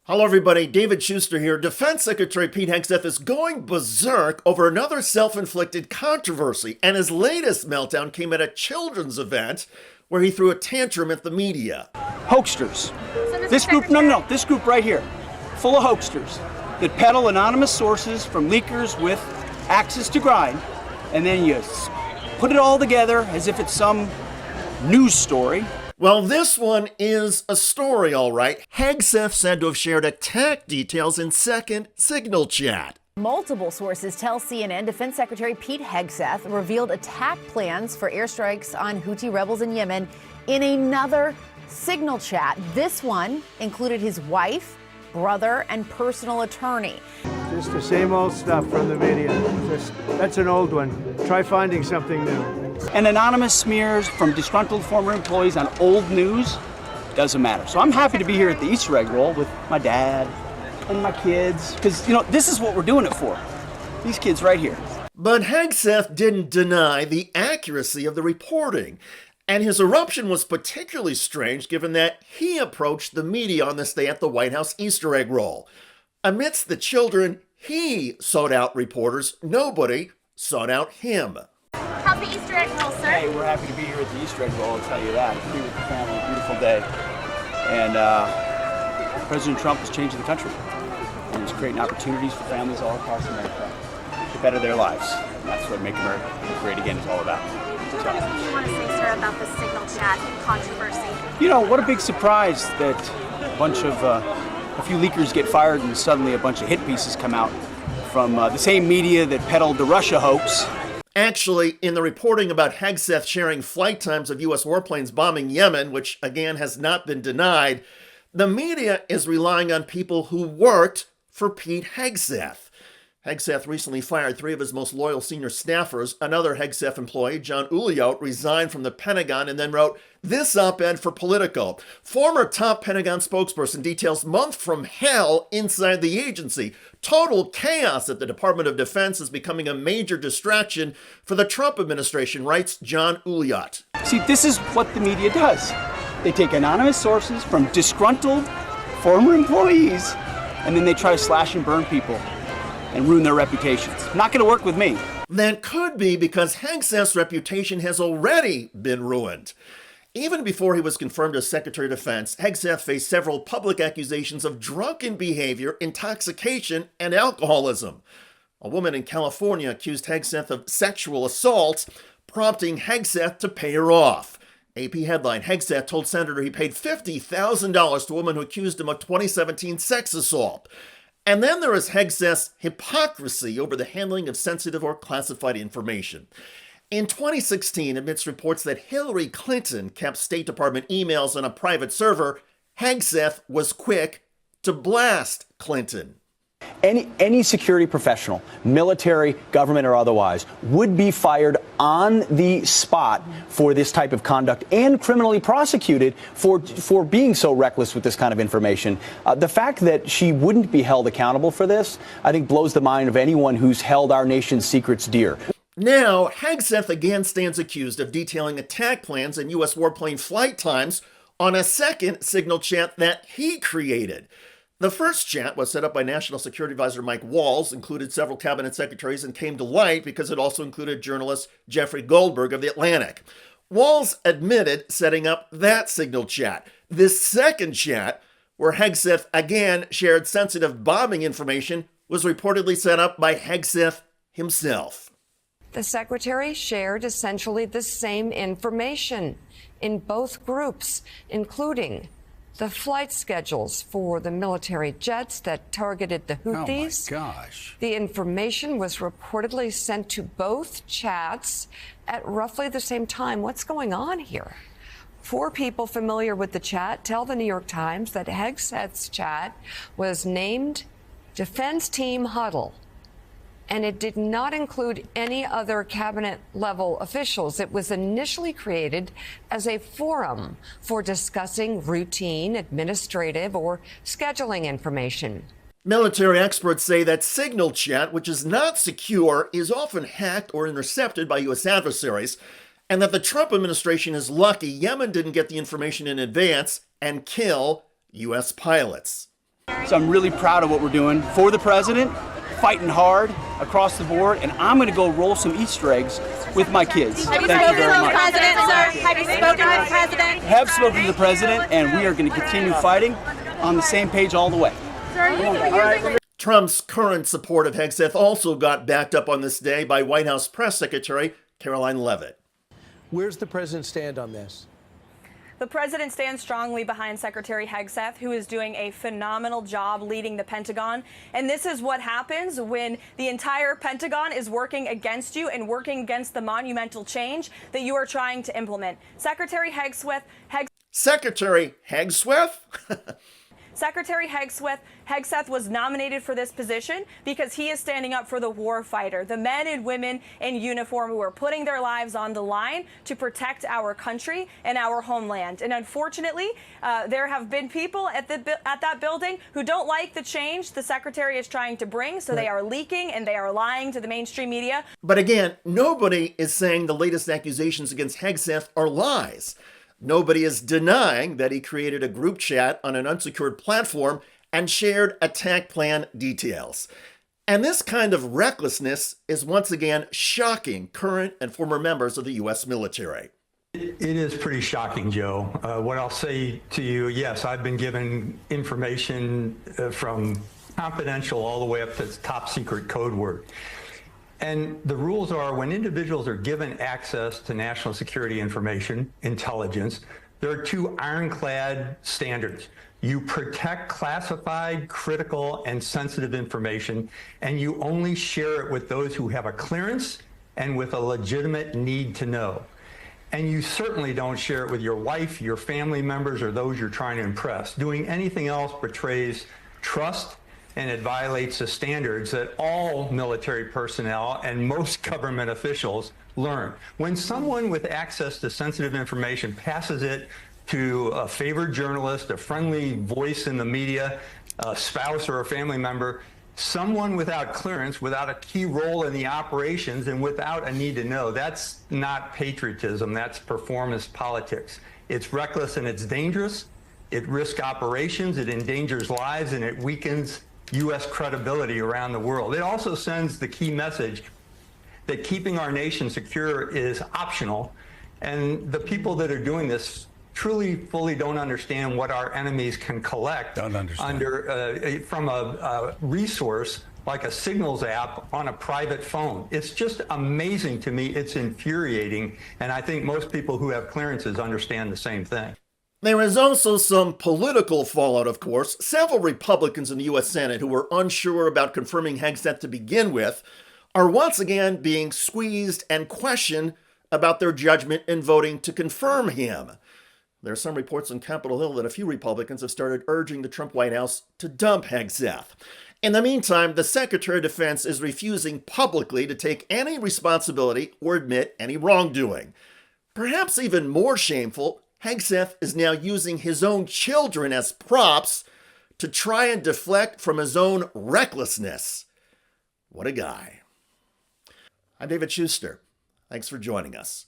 Hello everybody, David Schuster here. Defense Secretary Pete Hegseth is going berserk over another self-inflicted controversy, and his latest meltdown came at a children's event where he threw a tantrum at the media. Hoaxsters. This group, no, this group right here, full of hoaxsters that peddle anonymous sources from leakers with access to grind, and then you put it all together as if it's some news story. Well, this one is a story, all right. Hegseth said to have shared attack details in second signal chat. Multiple sources tell CNN Defense Secretary Pete Hegseth revealed attack plans for airstrikes on Houthi rebels in Yemen in another signal chat. This one included his wife, brother, and personal attorney. Just the same old stuff from the media. That's an old one. Try finding something new. And anonymous smears from disgruntled former employees on old news doesn't matter. So I'm happy to be here at the Easter egg roll with my dad and my kids, because, this is what we're doing it for. These kids right here. But Hegseth didn't deny the accuracy of the reporting. And his eruption was particularly strange given that he approached the media on this day at the White House Easter egg roll. Amidst the children, he sought out reporters. Nobody sought out him. How's the Easter egg roll, sir? Hey, we're happy to be here at the Easter egg roll, I'll tell you that. Be with the family, beautiful day. And President Trump is changing the country. And he's creating opportunities for families all across America to better their lives. And that's what Make America Great Again is all about. What do you want to say, sir, about the signal chat controversy? What a big surprise that a few leakers get fired and suddenly a bunch of hit pieces come out from the same media that peddled the Russia hoax. Actually, in the reporting about Hegseth sharing flight times of U.S. warplanes bombing Yemen, which again has not been denied, the media is relying on people who worked for Pete Hegseth. Hegseth recently fired 3 of his most loyal senior staffers. Another Hegseth employee, John Uliot, resigned from the Pentagon and then wrote this op-ed for Politico. Former top Pentagon spokesperson details month from hell inside the agency. Total chaos at the Department of Defense is becoming a major distraction for the Trump administration, writes John Uliot. See, this is what the media does. They take anonymous sources from disgruntled former employees, and then they try to slash and burn people and ruin their reputations. Not going to work with me. That could be because Hegseth's reputation has already been ruined. Even before he was confirmed as Secretary of Defense, Hegseth faced several public accusations of drunken behavior, intoxication, and alcoholism. A woman in California accused Hegseth of sexual assault, prompting Hegseth to pay her off. AP headline, Hegseth told Senator he paid $50,000 to a woman who accused him of 2017 sex assault. And then there is Hegseth's hypocrisy over the handling of sensitive or classified information. In 2016, amidst reports that Hillary Clinton kept State Department emails on a private server, Hegseth was quick to blast Clinton. Any security professional, military, government, or otherwise, would be fired on the spot for this type of conduct and criminally prosecuted for being so reckless with this kind of information. The fact that she wouldn't be held accountable for this, I think, blows the mind of anyone who's held our nation's secrets dear. Now, Hegseth again stands accused of detailing attack plans and U.S. warplane flight times on a second signal chat that he created. The first chat was set up by National Security Advisor Mike Walls, included several cabinet secretaries, and came to light because it also included journalist Jeffrey Goldberg of The Atlantic. Walls admitted setting up that signal chat. This second chat, where Hegseth again shared sensitive bombing information, was reportedly set up by Hegseth himself. The secretary shared essentially the same information in both groups, including the flight schedules for the military jets that targeted the Houthis. Oh my gosh. The information was reportedly sent to both chats at roughly the same time. What's going on here? 4 people familiar with the chat tell the New York Times that Hegseth's chat was named Defense Team Huddle, and it did not include any other cabinet-level officials. It was initially created as a forum for discussing routine, administrative, or scheduling information. Military experts say that signal chat, which is not secure, is often hacked or intercepted by U.S. adversaries, and that the Trump administration is lucky Yemen didn't get the information in advance and kill U.S. pilots. So I'm really proud of what we're doing for the president, fighting hard across the board, and I'm going to go roll some Easter eggs with my kids. Thank you very much. President, sir? Have you spoken with the president? Have spoken to the president, and we are going to continue fighting on the same page all the way. Trump's current support of Hegseth also got backed up on this day by White House Press Secretary Caroline Leavitt. Where's the president stand on this? The president stands strongly behind Secretary Hegseth, who is doing a phenomenal job leading the Pentagon. And this is what happens when the entire Pentagon is working against you and working against the monumental change that you are trying to implement. Secretary Hegseth was nominated for this position because he is standing up for the war fighter, the men and women in uniform who are putting their lives on the line to protect our country and our homeland. And unfortunately, there have been people at that building who don't like the change the secretary is trying to bring, so they are leaking and they are lying to the mainstream media. But again, nobody is saying the latest accusations against Hegseth are lies. Nobody is denying that he created a group chat on an unsecured platform and shared attack plan details. And this kind of recklessness is once again shocking current and former members of the U.S. military. It is pretty shocking, Joe. What I'll say to you, yes, I've been given information from confidential all the way up to top secret code word. And the rules are when individuals are given access to national security information, intelligence, there are two ironclad standards. You protect classified, critical, and sensitive information, and you only share it with those who have a clearance and with a legitimate need to know. And you certainly don't share it with your wife, your family members, or those you're trying to impress. Doing anything else betrays trust, and it violates the standards that all military personnel and most government officials learn. When someone with access to sensitive information passes it to a favored journalist, a friendly voice in the media, a spouse or a family member, someone without clearance, without a key role in the operations, and without a need to know, that's not patriotism, that's performance politics. It's reckless and it's dangerous. It risks operations, it endangers lives, and it weakens U.S. credibility around the world. It also sends the key message that keeping our nation secure is optional, and the people that are doing this truly fully don't understand what our enemies can collect from a resource like a Signals app on a private phone. It's just amazing to me. It's infuriating, and I think most people who have clearances understand the same thing. There is also some political fallout, of course. Several Republicans in the U.S. Senate who were unsure about confirming Hegseth to begin with are once again being squeezed and questioned about their judgment in voting to confirm him. There are some reports on Capitol Hill that a few Republicans have started urging the Trump White House to dump Hegseth. In the meantime, the Secretary of Defense is refusing publicly to take any responsibility or admit any wrongdoing. Perhaps even more shameful, Hegseth is now using his own children as props to try and deflect from his own recklessness. What a guy. I'm David Schuster. Thanks for joining us.